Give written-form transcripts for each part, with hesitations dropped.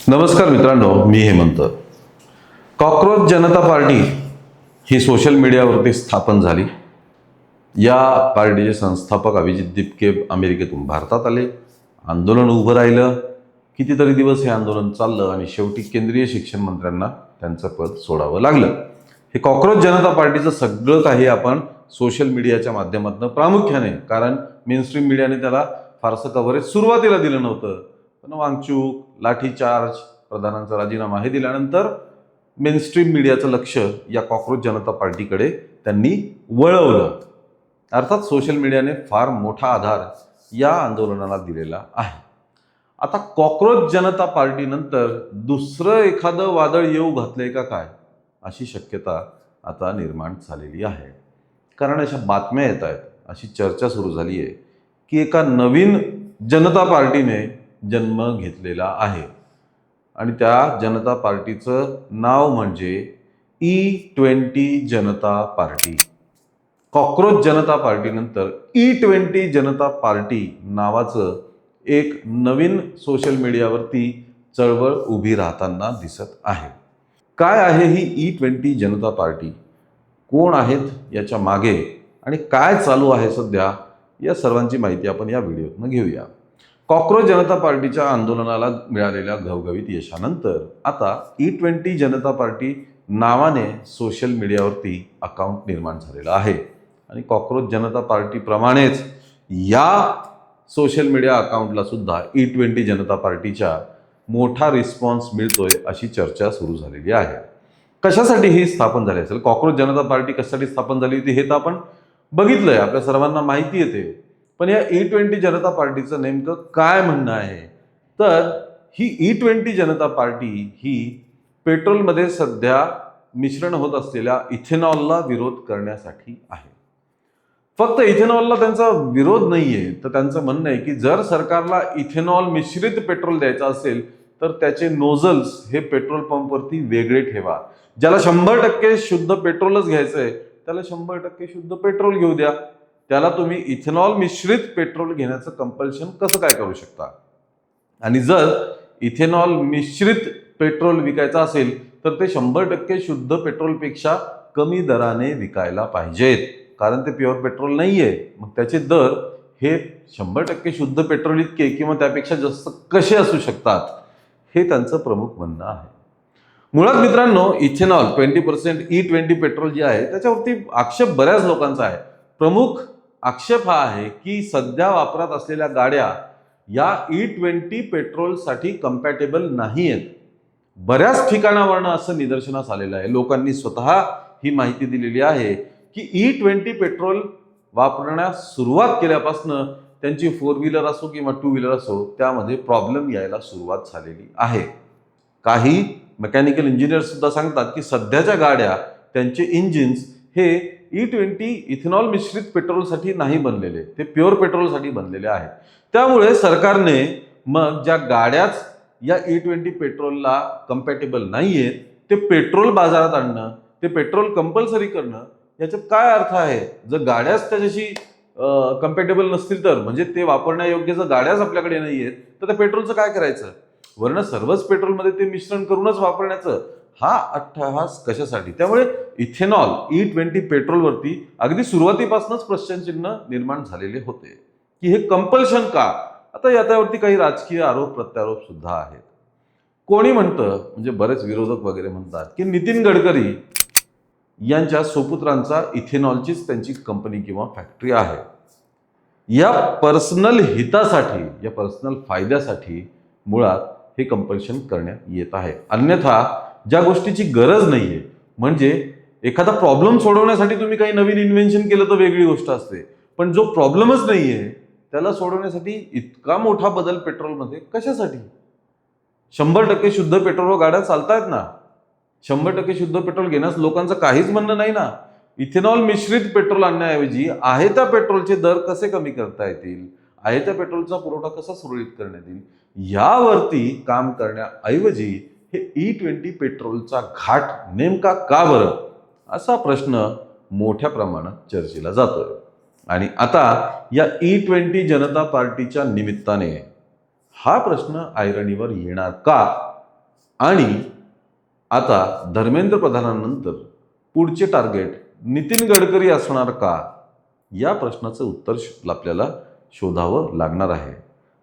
नमस्कार मित्रांनो, मी हेमंत. कॉकरोच जनता पार्टी ही सोशल मीडियावरती स्थापन झाली. या पार्टीचे संस्थापक अभिजित दिपके अमेरिकेतून भारतात आले. आंदोलन उभं राहिलं. कितीतरी दिवस हे आंदोलन चाललं आणि शेवटी केंद्रीय शिक्षण मंत्र्यांना त्यांचं पद सोडावं लागलं. हे कॉकरोच जनता पार्टीचं सगळं काही आपण सोशल मीडियाच्या माध्यमातून प्रामुख्याने, कारण मेनस्ट्रीम मीडियाने त्याला फारसं कव्हरेज सुरुवातीला दिलं नव्हतं, पण वांगचूक, लाठीचार्ज, प्रधानांचा राजीनामा हे दिल्यानंतर मेनस्ट्रीम मीडियाचं लक्ष या कॉकरोच जनता पार्टीकडे त्यांनी वळवलं. अर्थात सोशल मीडियाने फार मोठा आधार या आंदोलनाला दिलेला आहे. आता कॉकरोच जनता पार्टीनंतर दुसरं एखादं वादळ येऊ घातलंय का काय, अशी शक्यता आता निर्माण झालेली आहे. कारण अशा बातम्या येत आहेत, अशी चर्चा सुरू झाली आहे की एका नवीन जनता पार्टीने जन्म घेतलेला आहे आणि त्या जनता पार्टीचं नाव म्हणजे E20 जनता पार्टी. कॉकरोच जनता पार्टीनंतर E20 जनता पार्टी नावाचं एक नवीन सोशल मीडियावरती चळवळ उभी राहताना दिसत आहे. काय आहे ही E20 जनता पार्टी, कोण आहेत याच्या मागे आणि काय चालू आहे सध्या, या सर्वांची माहिती आपण या व्हिडिओतून घेऊया. कॉकरोच जनता पार्टीच्या आंदोलनाला मिळालेल्या घवघवीत यशानंतर आता E20 जनता पार्टी नावाने सोशल मीडियावरती अकाउंट निर्माण झालेलं आहे आणि कॉकरोच जनता पार्टीप्रमाणेच या सोशल मीडिया अकाउंटला सुद्धा E20 जनता पार्टीच्या मोठा रिस्पॉन्स मिळतोय अशी चर्चा सुरू झालेली आहे. कशासाठी ही स्थापन झाली असेल, कॉकरोच जनता पार्टी कशासाठी स्थापन झाली होती हे तर आपण बघितलंय, आपल्या सर्वांना माहिती येते. पण या E20 जनता पार्टीचं नेमकं काय म्हणणं आहे, तर ही E20 जनता पार्टी ही पेट्रोलमध्ये सध्या मिश्रण होत असलेल्या इथेनॉलला विरोध करण्यासाठी आहे. फक्त इथेनॉलला त्यांचा विरोध नाहीये, तर त्यांचं म्हणणं आहे की जर सरकारला इथेनॉल मिश्रित पेट्रोल द्यायचं असेल तर त्याचे नोझल्स हे पेट्रोल पंपवरती वेगळे ठेवा. ज्याला 100% शुद्ध पेट्रोलच घ्यायचंय त्याला 100% शुद्ध पेट्रोल घेऊ द्या. त्याला तुम्ही इथेनॉल मिश्रित पेट्रोल घेण्याचं कंपल्शन कसं काय करू शकता? आणि जर इथेनॉल मिश्रित पेट्रोल विकायचं असेल तर ते 100% शुद्ध पेट्रोलपेक्षा कमी दराने विकायला पाहिजेत, कारण ते प्युअर पेट्रोल नाहीये. मग त्याचे दर हे 100% शुद्ध पेट्रोल इतके किंवा त्यापेक्षा जास्त कसे असू शकतात, हे त्यांचं प्रमुख म्हणणं आहे. मुळात मित्रांनो, इथेनॉल 20% E20 पेट्रोल जे आहे त्याच्यावरती आक्षेप बऱ्याच लोकांचा आहे. प्रमुख आक्षेप हा आहे की सध्या वापरात असलेल्या गाड्या या E20 पेट्रोलसाठी कम्पॅटेबल नाही आहेत. बऱ्याच ठिकाणावरनं असं निदर्शनास आलेलं आहे. लोकांनी स्वतः ही माहिती दिलेली आहे की E20 पेट्रोल वापरण्यास सुरुवात केल्यापासून त्यांची 4 व्हीलर असो किंवा 2 व्हीलर असो त्यामध्ये प्रॉब्लेम यायला सुरुवात झालेली आहे. काही मेकॅनिकल इंजिनियर सुद्धा सांगतात की सध्याच्या गाड्या, त्यांचे इंजिन्स हे E20 इथेनॉल मिश्रित पेट्रोलसाठी नाही बनलेले, ते प्युअर पेट्रोलसाठी बनलेले आहेत. त्यामुळे सरकारने मग ज्या गाड्याच या E20 पेट्रोलला कम्पॅटेबल नाहीयेत ते पेट्रोल बाजारात आणणं, ते पेट्रोल कंपल्सरी करणं, याच्यात काय अर्थ आहे? जर गाड्याच त्याच्याशी कम्पॅटेबल नसतील तर, म्हणजे ते वापरण्यायोग्य जर गाड्याच आपल्याकडे नाहीयेत तर त्या पेट्रोलचं काय करायचं? वरनं सर्वच पेट्रोलमध्ये ते मिश्रण करूनच वापरण्याचं हा अट्टहास कशासाठी? त्यामुळे इथेनॉल E20 पेट्रोलवरती अगदी सुरुवातीपासूनच प्रश्नचिन्ह निर्माण झालेले होते की हे कंपल्शन का? आता याच्यावरती काही राजकीय आरोप प्रत्यारोप सुद्धा आहेत. कोणी म्हणतं, म्हणजे बरेच विरोधक वगैरे म्हणतात की नितीन गडकरी यांच्या सुपुत्रांचा इथेनॉलचीच त्यांची कंपनी किंवा फॅक्टरी आहे. या पर्सनल हितासाठी, या पर्सनल फायद्यासाठी मुळात हे कंपल्शन करण्यात येत आहे. अन्यथा ज्या गोष्टीची गरज नाहीये, म्हणजे एखादा प्रॉब्लेम सोडवण्यासाठी तुम्ही काही नवीन इन्व्हेन्शन केलं तर वेगळी गोष्ट असते, पण जो प्रॉब्लेमच नाहीये त्याला सोडवण्यासाठी इतका मोठा बदल पेट्रोलमध्ये कशासाठी? 100% शुद्ध पेट्रोलवर गाड्या चालतायत ना. 100% शुद्ध पेट्रोल घेण्यास लोकांचं काहीच म्हणणं नाही ना. इथेनॉल मिश्रित पेट्रोल आणण्याऐवजी आहे त्या पेट्रोलचे दर कसे कमी करता येतील, आहे त्या पेट्रोलचा पुरवठा कसा सुरळीत करण्यात येईल, यावरती काम करण्याऐवजी हे E20 पेट्रोलचा घाट नेमका का बरं, असा प्रश्न मोठ्या प्रमाणात चर्चेला जातोय. आणि आता या E20 जनता पार्टीच्या निमित्ताने हा प्रश्न ऐरणीवर येणार का, आणि आता धर्मेंद्र प्रधानांनंतर पुढचे टार्गेट नितीन गडकरी असणार का, या प्रश्नाचं उत्तर आपल्याला शोधावं लागणार आहे.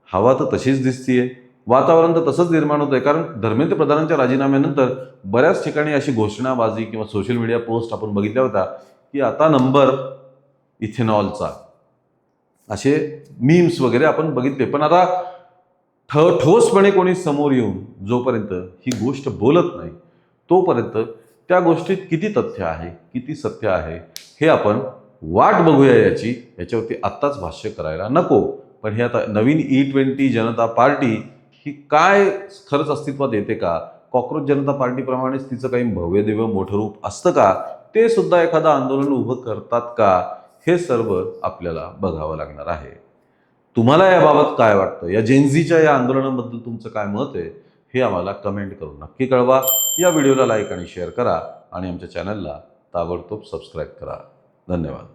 हवा तर तशीच दिसतीये, वातावरण तर तसंच निर्माण होत आहे. कारण धर्मेंद्र प्रधानांच्या राजीनाम्यानंतर बऱ्याच ठिकाणी अशी घोषणाबाजी किंवा सोशल मीडिया पोस्ट आपण बघितल्या होत्या की आता नंबर इथेनॉलचा, असे मीम्स वगैरे आपण बघितले. पण आता ठोसपणे कोणी समोर येऊन जोपर्यंत ही गोष्ट बोलत नाही तोपर्यंत त्या गोष्टीत किती तथ्य आहे, किती सत्य आहे, हे आपण वाट बघूया याच्यावरती आत्ताच भाष्य करायला नको. पण हे आता नवीन E20 जनता पार्टी ही काय खरंच अस्तित्वात येते का, कॉक्रोच जनता पार्टीप्रमाणेच तिचं काही भव्यदिव्य मोठं रूप असतं का, ते सुद्धा एखादं आंदोलन उभं करतात का, हे सर्व आपल्याला बघावं लागणार आहे. तुम्हाला याबाबत काय वाटतं, या जेनझीच्या या आंदोलनाबद्दल तुमचं काय मत आहे, हे आम्हाला कमेंट करून नक्की कळवा. या व्हिडिओला लाईक आणि शेअर करा आणि आमच्या चॅनलला ताबडतोब सबस्क्राईब करा. धन्यवाद.